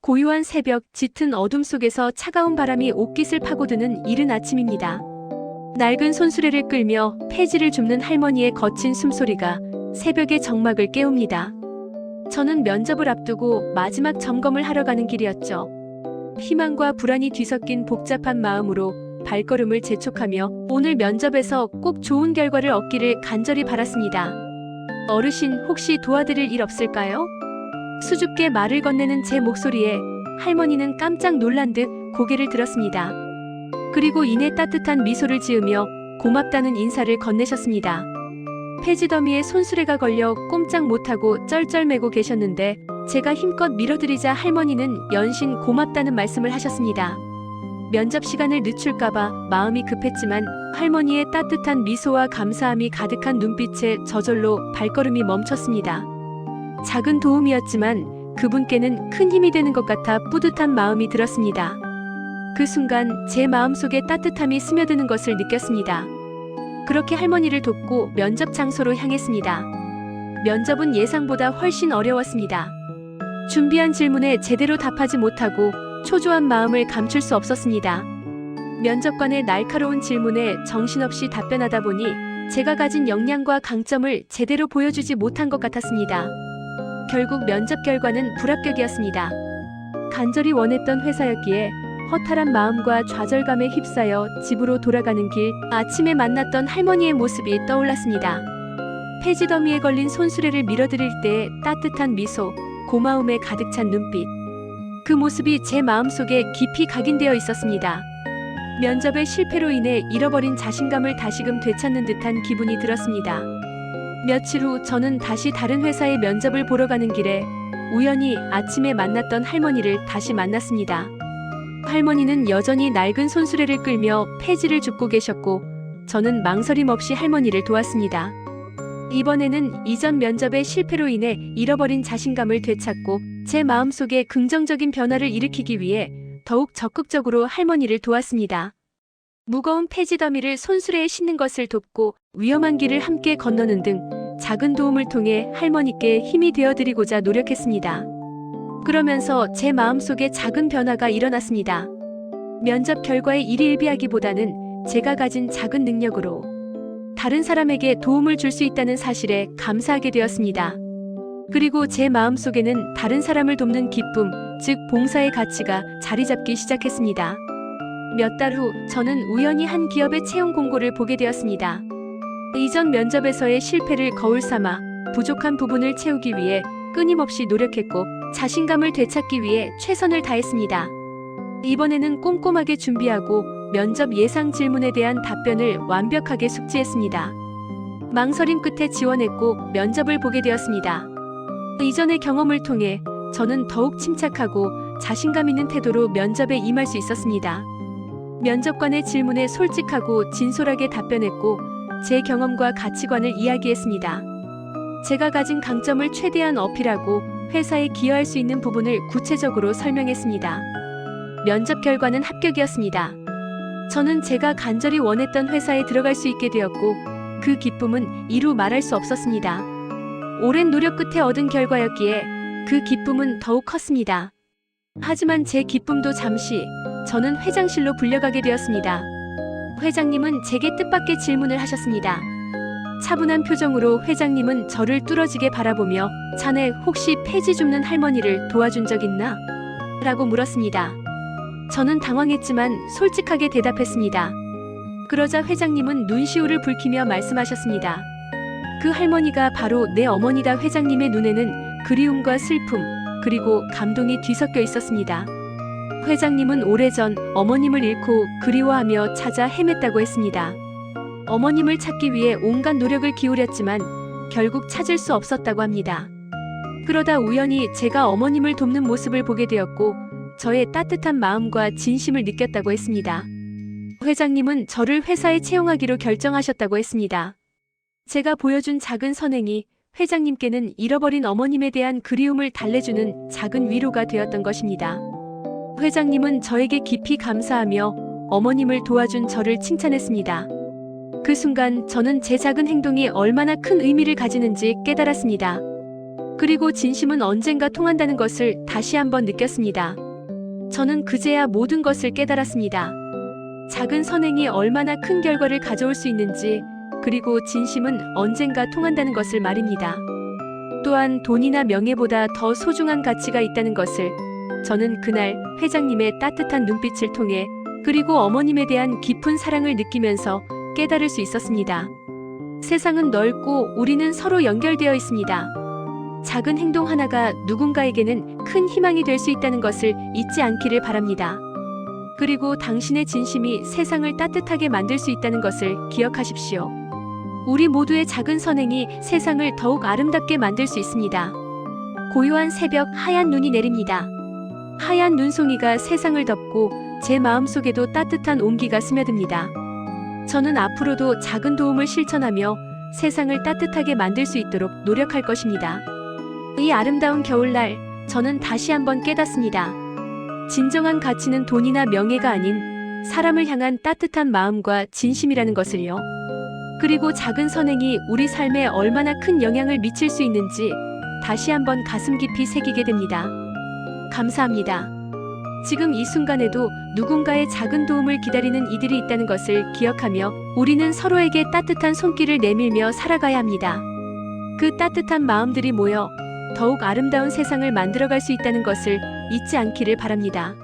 고요한 새벽, 짙은 어둠 속에서 차가운 바람이 옷깃을 파고드는 이른 아침입니다. 낡은 손수레를 끌며 폐지를 줍는 할머니의 거친 숨소리가 새벽의 정막을 깨웁니다. 저는 면접을 앞두고 마지막 점검을 하러 가는 길이었죠. 희망과 불안이 뒤섞인 복잡한 마음으로 발걸음을 재촉하며 오늘 면접에서 꼭 좋은 결과를 얻기를 간절히 바랐습니다. 어르신, 혹시 도와드릴 일 없을까요? 수줍게 말을 건네는 제 목소리에 할머니는 깜짝 놀란 듯 고개를 들었습니다. 그리고 이내 따뜻한 미소를 지으며 고맙다는 인사를 건네셨습니다. 폐지 더미에 손수레가 걸려 꼼짝 못하고 쩔쩔매고 계셨는데 제가 힘껏 밀어드리자 할머니는 연신 고맙다는 말씀을 하셨습니다. 면접 시간을 늦출까봐 마음이 급했지만 할머니의 따뜻한 미소와 감사함이 가득한 눈빛에 저절로 발걸음이 멈췄습니다. 작은 도움이었지만 그분께는 큰 힘이 되는 것 같아 뿌듯한 마음이 들었습니다. 그 순간 제 마음속에 따뜻함이 스며드는 것을 느꼈습니다. 그렇게 할머니를 돕고 면접 장소로 향했습니다. 면접은 예상보다 훨씬 어려웠습니다. 준비한 질문에 제대로 답하지 못하고 초조한 마음을 감출 수 없었습니다. 면접관의 날카로운 질문에 정신없이 답변하다 보니 제가 가진 역량과 강점을 제대로 보여주지 못한 것 같았습니다. 결국 면접 결과는 불합격이었습니다. 간절히 원했던 회사였기에 허탈한 마음과 좌절감에 휩싸여 집으로 돌아가는 길, 아침에 만났던 할머니의 모습이 떠올랐습니다. 폐지 더미에 걸린 손수레를 밀어드릴 때의 따뜻한 미소, 고마움에 가득 찬 눈빛. 그 모습이 제 마음속에 깊이 각인되어 있었습니다. 면접의 실패로 인해 잃어버린 자신감을 다시금 되찾는 듯한 기분이 들었습니다. 며칠 후 저는 다시 다른 회사의 면접을 보러 가는 길에 우연히 아침에 만났던 할머니를 다시 만났습니다. 할머니는 여전히 낡은 손수레를 끌며 폐지를 줍고 계셨고 저는 망설임 없이 할머니를 도왔습니다. 이번에는 이전 면접의 실패로 인해 잃어버린 자신감을 되찾고 제 마음속에 긍정적인 변화를 일으키기 위해 더욱 적극적으로 할머니를 도왔습니다. 무거운 폐지 더미를 손수레에 싣는 것을 돕고 위험한 길을 함께 건너는 등 작은 도움을 통해 할머니께 힘이 되어드리고자 노력했습니다. 그러면서 제 마음속에 작은 변화가 일어났습니다. 면접 결과에 일희일비하기보다는 제가 가진 작은 능력으로 다른 사람에게 도움을 줄 수 있다는 사실에 감사하게 되었습니다. 그리고 제 마음속에는 다른 사람을 돕는 기쁨, 즉 봉사의 가치가 자리 잡기 시작했습니다. 몇 달 후 저는 우연히 한 기업의 채용 공고를 보게 되었습니다. 이전 면접에서의 실패를 거울 삼아 부족한 부분을 채우기 위해 끊임없이 노력했고 자신감을 되찾기 위해 최선을 다했습니다. 이번에는 꼼꼼하게 준비하고 면접 예상 질문에 대한 답변을 완벽하게 숙지했습니다. 망설임 끝에 지원했고 면접을 보게 되었습니다. 이전의 경험을 통해 저는 더욱 침착하고 자신감 있는 태도로 면접에 임할 수 있었습니다. 면접관의 질문에 솔직하고 진솔하게 답변했고 제 경험과 가치관을 이야기했습니다. 제가 가진 강점을 최대한 어필하고 회사에 기여할 수 있는 부분을 구체적으로 설명했습니다. 면접 결과는 합격이었습니다. 저는 제가 간절히 원했던 회사에 들어갈 수 있게 되었고 그 기쁨은 이루 말할 수 없었습니다. 오랜 노력 끝에 얻은 결과였기에 그 기쁨은 더욱 컸습니다. 하지만 제 기쁨도 잠시 저는 회장실로 불려가게 되었습니다. 회장님은 제게 뜻밖의 질문을 하셨습니다. 차분한 표정으로 회장님은 저를 뚫어지게 바라보며 자네 혹시 폐지 줍는 할머니를 도와준 적 있나? 라고 물었습니다. 저는 당황했지만 솔직하게 대답했습니다. 그러자 회장님은 눈시울을 붉히며 말씀하셨습니다. 그 할머니가 바로 내 어머니다. 회장님의 눈에는 그리움과 슬픔, 그리고 감동이 뒤섞여 있었습니다. 회장님은 오래전 어머님을 잃고 그리워하며 찾아 헤맸다고 했습니다. 어머님을 찾기 위해 온갖 노력을 기울였지만 결국 찾을 수 없었다고 합니다. 그러다 우연히 제가 어머님을 돕는 모습을 보게 되었고 저의 따뜻한 마음과 진심을 느꼈다고 했습니다. 회장님은 저를 회사에 채용하기로 결정하셨다고 했습니다. 제가 보여준 작은 선행이 회장님께는 잃어버린 어머님에 대한 그리움을 달래주는 작은 위로가 되었던 것입니다. 회장님은 저에게 깊이 감사하며 어머님을 도와준 저를 칭찬했습니다. 그 순간 저는 제 작은 행동이 얼마나 큰 의미를 가지는지 깨달았습니다. 그리고 진심은 언젠가 통한다는 것을 다시 한번 느꼈습니다. 저는 그제야 모든 것을 깨달았습니다. 작은 선행이 얼마나 큰 결과를 가져올 수 있는지, 그리고 진심은 언젠가 통한다는 것을 말입니다. 또한 돈이나 명예보다 더 소중한 가치가 있다는 것을 저는 그날 회장님의 따뜻한 눈빛을 통해, 그리고 어머님에 대한 깊은 사랑을 느끼면서 깨달을 수 있었습니다. 세상은 넓고 우리는 서로 연결되어 있습니다. 작은 행동 하나가 누군가에게는 큰 희망이 될 수 있다는 것을 잊지 않기를 바랍니다. 그리고 당신의 진심이 세상을 따뜻하게 만들 수 있다는 것을 기억하십시오. 우리 모두의 작은 선행이 세상을 더욱 아름답게 만들 수 있습니다. 고요한 새벽, 하얀 눈이 내립니다. 하얀 눈송이가 세상을 덮고 제 마음속에도 따뜻한 온기가 스며듭니다. 저는 앞으로도 작은 도움을 실천하며 세상을 따뜻하게 만들 수 있도록 노력할 것입니다. 이 아름다운 겨울날, 저는 다시 한번 깨닫습니다. 진정한 가치는 돈이나 명예가 아닌 사람을 향한 따뜻한 마음과 진심이라는 것을요. 그리고 작은 선행이 우리 삶에 얼마나 큰 영향을 미칠 수 있는지 다시 한번 가슴 깊이 새기게 됩니다. 감사합니다. 지금 이 순간에도 누군가의 작은 도움을 기다리는 이들이 있다는 것을 기억하며 우리는 서로에게 따뜻한 손길을 내밀며 살아가야 합니다. 그 따뜻한 마음들이 모여 더욱 아름다운 세상을 만들어갈 수 있다는 것을 잊지 않기를 바랍니다.